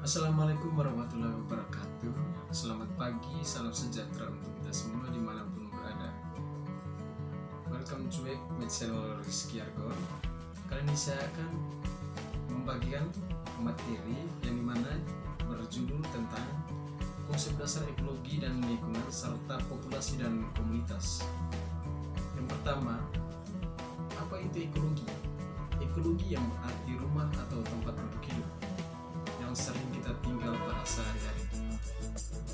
Assalamualaikum warahmatullahi wabarakatuh. Selamat pagi, salam sejahtera untuk kita semua dimanapun berada. Welcome to my channel Rizky Argon. Kali ini saya akan membagikan materi yang dimana berjudul tentang konsep dasar ekologi dan lingkungan serta populasi dan komunitas. Yang pertama, apa itu ekologi? Ekologi yang berarti rumah atau tempat untuk hidup yang sering kita tinggal pada sehari-hari,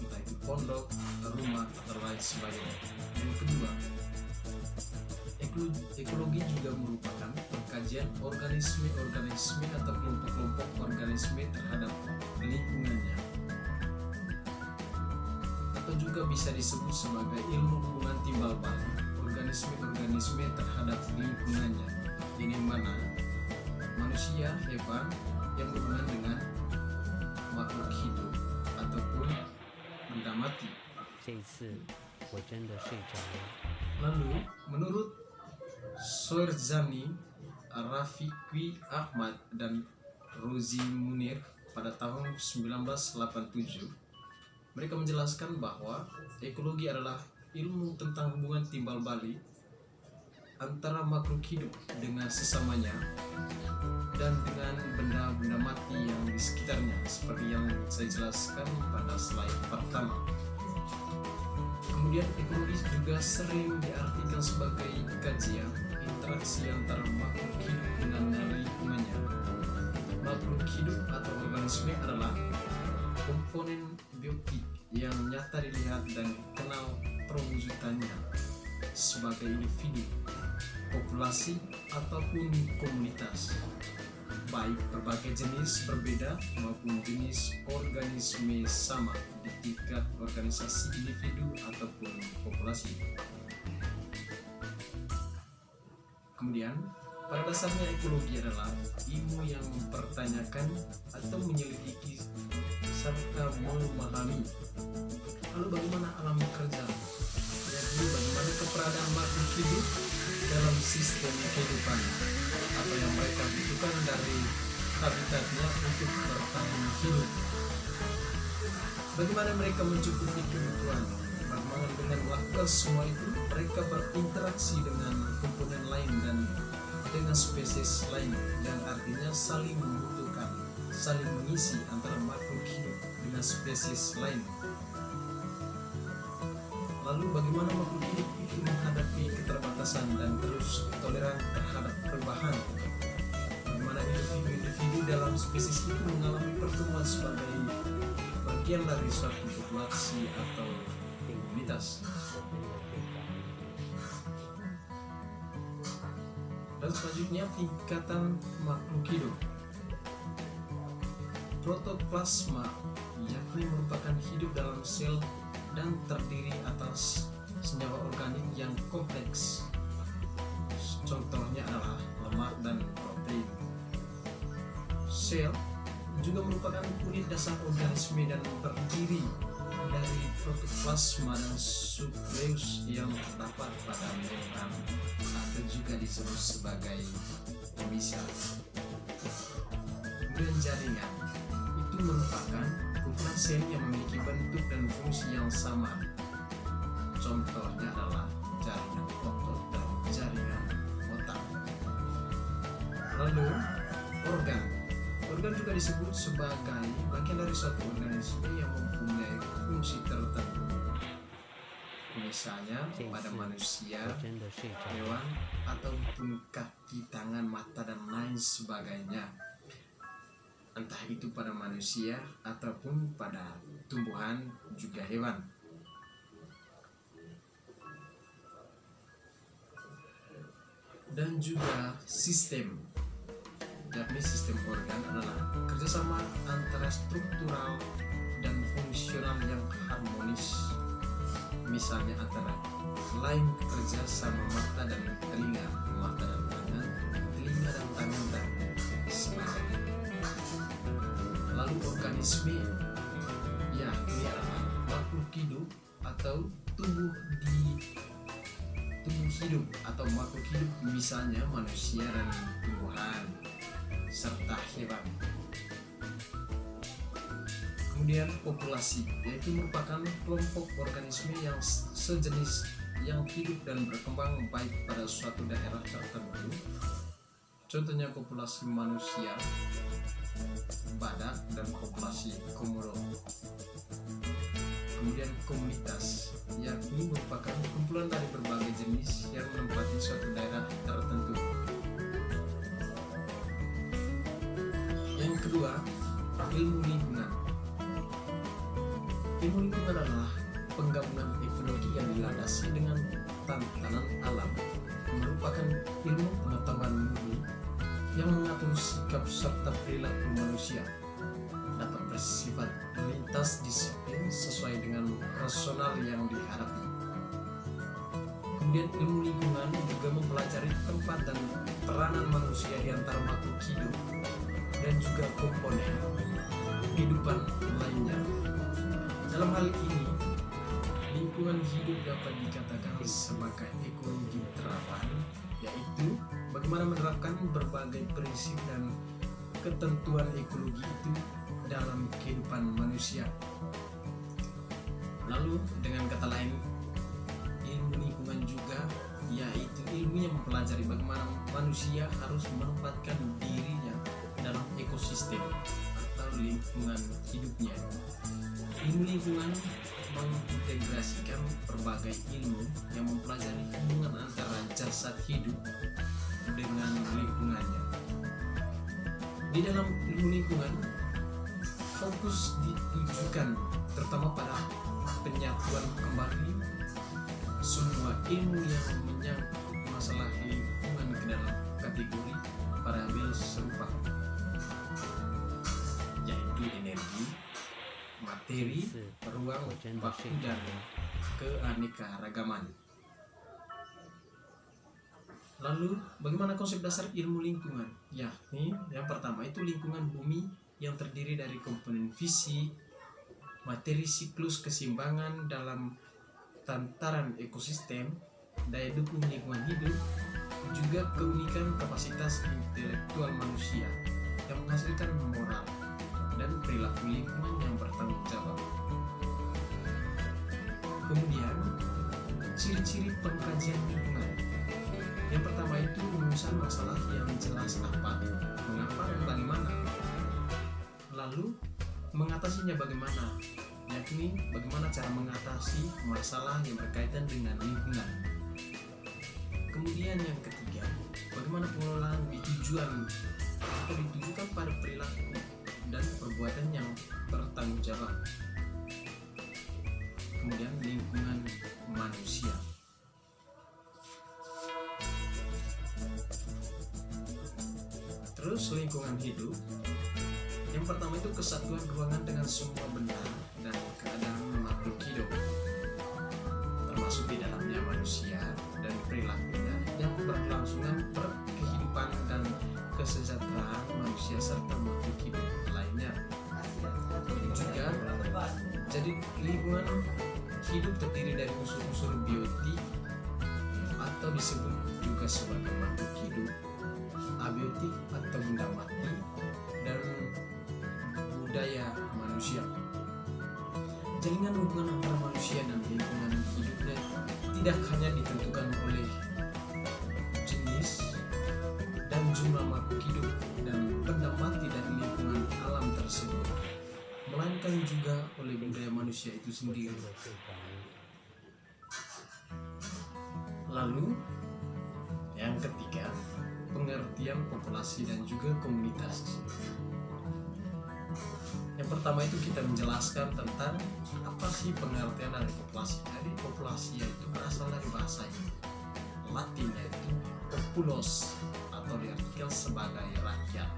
entah itu pondok, rumah, atau lain sebagainya. Yang kedua, ekologi juga merupakan pengkajian organisme-organisme atau kelompok-kelompok organisme terhadap lingkungannya, atau juga bisa disebut sebagai ilmu hubungan timbal balik organisme-organisme terhadap lingkungannya, ini mana manusia, hewan yang berhubungan dengan makhluk hidup ataupun benda mati. Lalu, menurut Sourzani, Rafiqi Ahmad, dan Rozi Munir pada tahun 1987, mereka menjelaskan bahwa ekologi adalah ilmu tentang hubungan timbal balik antara makhluk hidup dengan sesamanya dan dengan benda-benda mati yang di sekitarnya, seperti yang saya jelaskan pada slide pertama. Kemudian ekologi juga sering diartikan sebagai kajian interaksi antara makhluk hidup dengan lingkungannya. Makhluk hidup atau organisme adalah komponen biotik yang nyata dilihat dan dikenal perwujudannya sebagai individu, populasi, ataupun komunitas, baik berbagai jenis berbeda maupun jenis organisme sama di tingkat organisasi individu ataupun populasi. Kemudian, pada dasarnya ekologi adalah ilmu yang mempertanyakan atau menyelidiki serta memahami lalu bagaimana alam bekerja, yaitu bagaimana keberadaan makhluk hidup dalam sistem kehidupan atau yang mereka butuhkan dari habitatnya untuk bertahan hidup. Bagaimana mereka mencukupi kebutuhan, bagaimana dengan melakukan semua itu mereka berinteraksi dengan komponen lain dan dengan spesies lain, yang artinya saling membutuhkan, saling mengisi antara makhluk hidup dengan spesies lain. Lalu bagaimana makhluk hidup itu menghadapi keterbatasan dan terus toleran terhadap perubahan? Bagaimana individu-individu dalam spesies itu mengalami pertumbuhan sebagai bagian dari suatu populasi atau komunitas? Dan selanjutnya tingkatan makhluk hidup. Protoplasma yakni merupakan hidup dalam sel dan terdiri atas senyawa organik yang kompleks. Contohnya adalah lemak dan protein. Sel juga merupakan unit dasar organisme dan terdiri dari protoplasma dan nukleus yang terdapat pada membran atau juga disebut sebagai misel. Kemudian jaringan itu merupakan kumpulan sel yang memiliki bentuk dan fungsi yang sama. Contohnya adalah jaringan otot dan jaringan otak. Lalu organ juga disebut sebagai bagian dari suatu organisme yang mempunyai fungsi tertentu, misalnya pada manusia, hewan, ataupun kaki, tangan, mata, dan lain sebagainya, entah itu pada manusia ataupun pada tumbuhan juga hewan. Dan juga sistem, yakni sistem organ adalah kerjasama antara struktural dan fungsional yang harmonis, misalnya antara lain kerja sama mata dan telinga, mata dan tangan, telinga dan tangan, dan sebagainya. Lalu organisme yakni adalah makhluk hidup atau tubuh hidup atau makhluk hidup, misalnya manusia dan tumbuhan serta hewan. Kemudian populasi, yaitu merupakan kelompok organisme yang sejenis yang hidup dan berkembang baik pada suatu daerah tertentu. Contohnya populasi manusia, badak, dan populasi komodo. Kemudian komunitas, yakni merupakan kumpulan dari berbagai jenis yang menempati suatu daerah tertentu. Yang kedua, ilmu lingkungan. Ilmu lingkungan adalah penggabungan ekologi yang dilandasi dengan tantangan alam, merupakan ilmu pengetahuan murni yang mengatur sikap serta perilaku manusia, dapat bersifat lintas disiplin sesuai dengan rasional yang dihadapi. Kemudian ilmu lingkungan juga mempelajari tempat dan peranan manusia di antara makhluk hidup dan juga komponen kehidupan lainnya. Dalam hal ini, lingkungan hidup dapat dikatakan sebagai ekologi terapan, yaitu bagaimana menerapkan berbagai prinsip dan ketentuan ekologi itu dalam kehidupan manusia. Lalu dengan kata lain, ilmu lingkungan juga yaitu ilmu yang mempelajari bagaimana manusia harus menempatkan dirinya dalam ekosistem atau lingkungan hidupnya. Ilmu lingkungan mengintegrasikan berbagai ilmu yang mempelajari hubungan antara jasad hidup dengan lingkungannya. Di dalam ilmu lingkungan, fokus ditujukan terutama pada penyatuan kembali semua ilmu yang menyangkut masalah lingkungan ke dalam kategori variabel serupa, yaitu energi, materi, ruang, waktu, dan keanekaragaman. Lalu, bagaimana konsep dasar ilmu lingkungan? Yakni, yang pertama itu lingkungan bumi yang terdiri dari komponen fisik, materi, siklus keseimbangan dalam tantaran ekosistem, daya dukung lingkungan hidup, juga keunikan kapasitas intelektual manusia yang menghasilkan moral dan perilaku lingkungan yang bertanggung jawab. Kemudian, ciri-ciri pengkajian lingkungan. Yang pertama itu rumusan masalah yang jelas apa, mengapa, dan bagaimana. Lalu, mengatasinya bagaimana, yakni bagaimana cara mengatasi masalah yang berkaitan dengan lingkungan. Kemudian yang ketiga, bagaimana pengelolaan ditujukan pada perilaku dan perbuatan yang bertanggung jawab. Kemudian lingkungan manusia. Terus lingkungan hidup. Yang pertama itu kesatuan ruangan dengan semua benda dan keadaan makhluk hidup, termasuk di dalamnya manusia dan perilakunya yang berkelangsungan berkehidupan dan kesejahteraan manusia serta makhluk hidup lainnya. Juga, jadi lingkungan hidup terdiri dari unsur-unsur biotik atau disebut juga sebagai makhluk hidup, abiotik atau benda mati, dan budaya manusia. Jaringan hubungan antara manusia dan lingkungan hidupnya tidak hanya ditentukan oleh jenis dan jumlah makhluk hidup dan benda mati dari lingkungan alam tersebut, melainkan juga oleh budaya manusia itu sendiri. Lalu, yang ketiga, pengertian populasi dan juga komunitas. Yang pertama itu kita menjelaskan tentang apa sih pengertian dari populasi. Jadi populasi itu berasal dari bahasa Latin, yaitu populos, atau diartikan sebagai rakyat,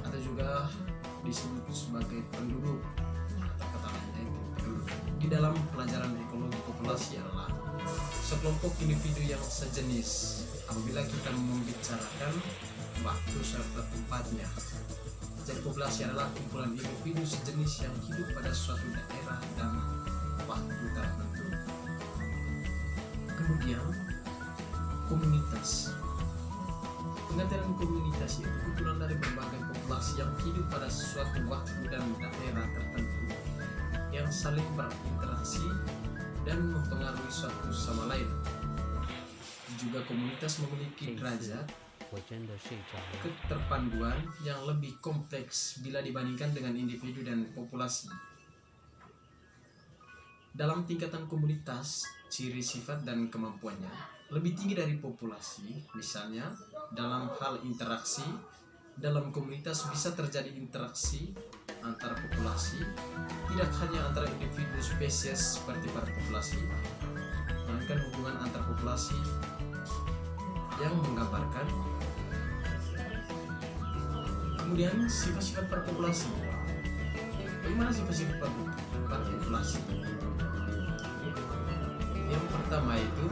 atau juga disebut sebagai penduduk, atau kata lainnya itu penduduk. Di dalam pelajaran ekologi, populasi adalah sekelompok individu yang sejenis apabila kita membicarakan waktu serta tempatnya. Jadi populasi adalah kumpulan individu sejenis yang hidup pada suatu daerah dan waktu tertentu. Kemudian komunitas. Pengertian komunitas itu kumpulan dari berbagai populasi yang hidup pada suatu waktu dan daerah tertentu yang saling berinteraksi dan mempengaruhi satu sama lain. Juga komunitas memiliki derajat keterpaduan yang lebih kompleks bila dibandingkan dengan individu dan populasi. Dalam tingkatan komunitas, ciri sifat dan kemampuannya lebih tinggi dari populasi. Misalnya, dalam hal interaksi, dalam komunitas bisa terjadi interaksi antar populasi, tidak hanya antara individu spesies seperti pada populasi, melainkan hubungan antar populasi yang menggambarkan. Kemudian sifat-sifat per populasi. Bagaimana sifat-sifat per populasi? Yang pertama itu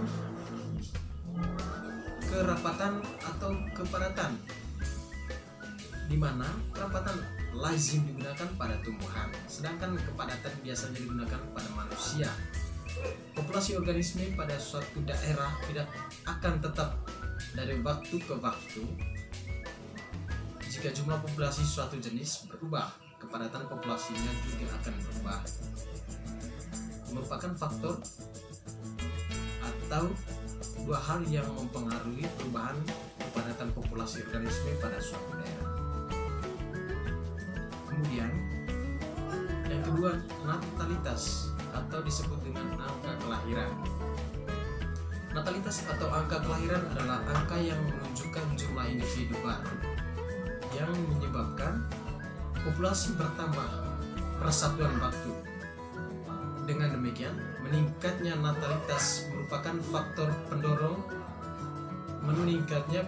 kerapatan atau kepadatan, di mana kerapatan lazim digunakan pada tumbuhan, sedangkan kepadatan biasanya digunakan pada manusia. Populasi organisme pada suatu daerah tidak akan tetap dari waktu ke waktu. Jika jumlah populasi suatu jenis berubah, kepadatan populasinya juga akan berubah. Merupakan faktor atau dua hal yang mempengaruhi perubahan kepadatan populasi organisme pada suatu daerah. Kemudian yang kedua, natalitas atau disebut dengan angka kelahiran. Natalitas atau angka kelahiran adalah angka yang menunjukkan jumlah individu baru yang menyebabkan populasi bertambah persatuan waktu. Dengan demikian, meningkatnya natalitas merupakan faktor pendorong meningkatnya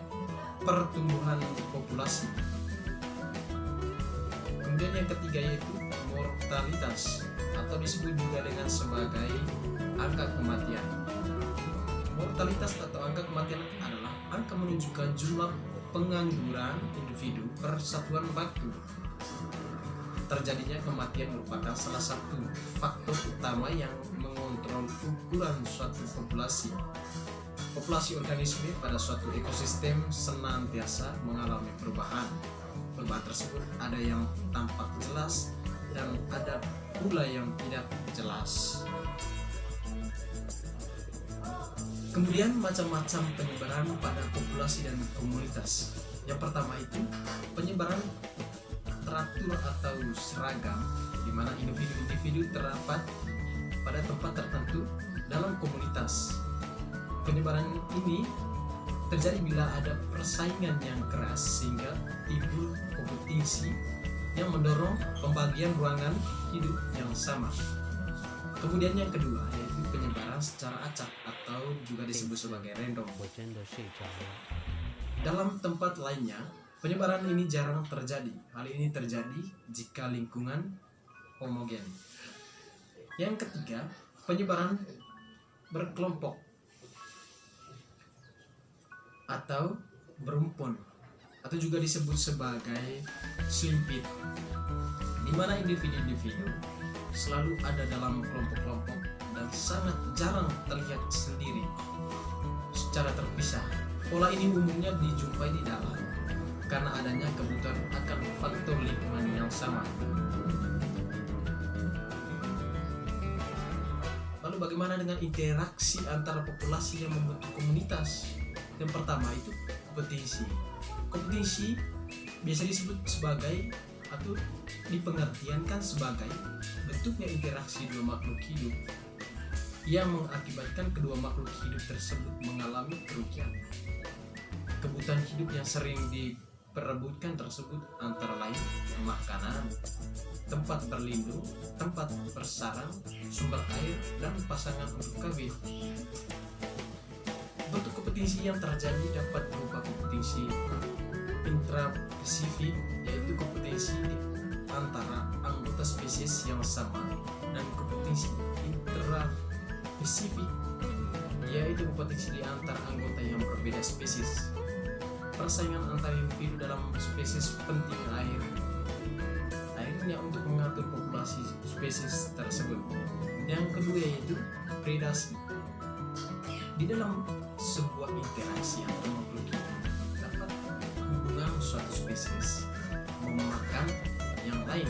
pertumbuhan populasi. Kemudian yang ketiga yaitu mortalitas atau disebut juga dengan sebagai angka kematian. Mortalitas atau angka kematian adalah angka menunjukkan jumlah pengangguran individu per satuan waktu. Terjadinya kematian merupakan salah satu faktor utama yang mengontrol ukuran suatu populasi. Populasi organisme pada suatu ekosistem senantiasa mengalami perubahan. Perubahan tersebut ada yang tampak jelas dan ada pula yang tidak jelas. Kemudian macam-macam penyebaran pada populasi dan komunitas. Yang pertama itu penyebaran teratur atau seragam, di mana individu-individu terdapat pada tempat tertentu dalam komunitas. Penyebaran ini terjadi bila ada persaingan yang keras sehingga timbul kompetisi yang mendorong pembagian ruangan hidup yang sama. Kemudian yang kedua yaitu penyebaran secara acak atau juga disebut sebagai random. Dalam tempat lainnya, penyebaran ini jarang terjadi. Hal ini terjadi jika lingkungan homogen. Yang ketiga, penyebaran berkelompok atau berumpun atau juga disebut sebagai selimpit, di mana individu-individu selalu ada dalam kelompok-kelompok dan sangat jarang terlihat sendiri secara terpisah. Pola ini umumnya dijumpai di dalam karena adanya kebutuhan akan faktor lingkungan yang sama. Lalu bagaimana dengan interaksi antara populasi yang membentuk komunitas? Yang pertama itu kompetisi. Kompetisi biasa disebut sebagai atau dipengertiankan sebagai bentuknya interaksi dua makhluk hidup yang mengakibatkan kedua makhluk hidup tersebut mengalami kerugian. Kebutuhan hidup yang sering diperebutkan tersebut antara lain makanan, tempat berlindung, tempat bersarang, sumber air, dan pasangan untuk kawin. Bentuk kompetisi yang terjadi dapat berupa kompetisi intraspesifik, yaitu kompetisi antara anggota spesies yang sama, dan kompetisi intraspesifik, yaitu kompetisi di antara anggota yang berbeda spesies. Persaingan antar individu dalam spesies penting akhirnya untuk mengatur populasi spesies tersebut. Yang kedua yaitu predasi. Di dalam sebuah interaksi atau makhluk hidup dapat hubungan suatu spesies memakan yang lain.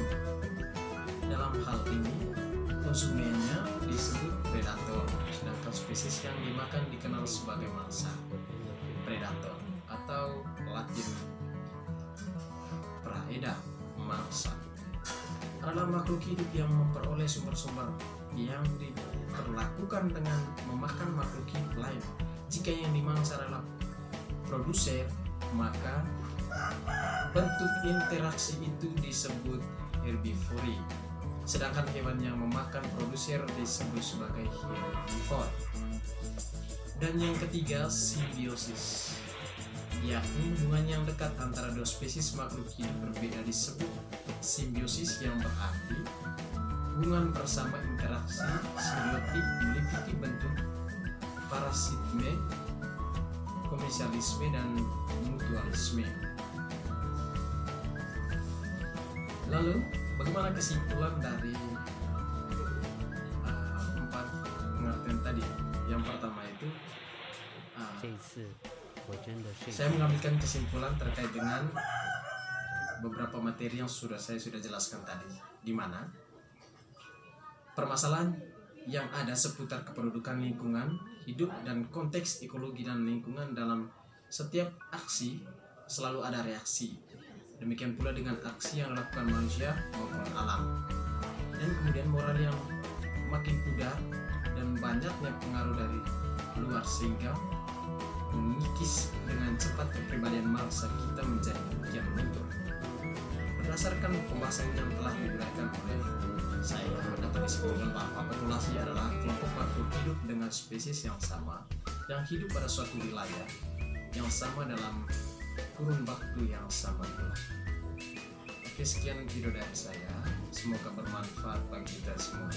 Dalam hal ini, konsumennya disebut predator, sedangkan spesies yang dimakan dikenal sebagai mangsa. Predator atau Latin praeda, mangsa, adalah makhluk hidup yang memperoleh sumber-sumber yang diperlakukan dengan memakan makhluk hidup lain. Jika yang dimangsa adalah produser, maka bentuk interaksi itu disebut herbivori, sedangkan hewan yang memakan produser disebut sebagai herbivor. Dan yang ketiga, simbiosis, yakni hubungan yang dekat antara dua spesies makhluk hidup berbeda disebut simbiosis, yang berarti hubungan bersama interaksi simbiotik meliputi bentuk parasitisme, komersialisme, dan mutualisme. Lalu, bagaimana kesimpulan dari 4 pengertian tadi? Yang pertama itu, saya mengambilkan kesimpulan terkait dengan beberapa materi yang saya sudah jelaskan tadi, di mana permasalahan yang ada seputar kependudukan lingkungan hidup dan konteks ekologi dan lingkungan. Dalam setiap aksi selalu ada reaksi. Demikian pula dengan aksi yang dilakukan manusia maupun alam. Dan kemudian moral yang makin pudar dan banyaknya pengaruh dari luar sehingga mengikis dengan cepat kepribadian bangsa kita menjadi kian luntur. Berdasarkan pembahasan yang telah diuraikan oleh saya, dapat disimpulkan bahwa populasi adalah kelompok makhluk hidup dengan spesies yang sama, yang hidup pada suatu wilayah yang sama dalam kurun waktu yang sama pula. Oke, sekian video dari saya. Semoga bermanfaat bagi kita semua.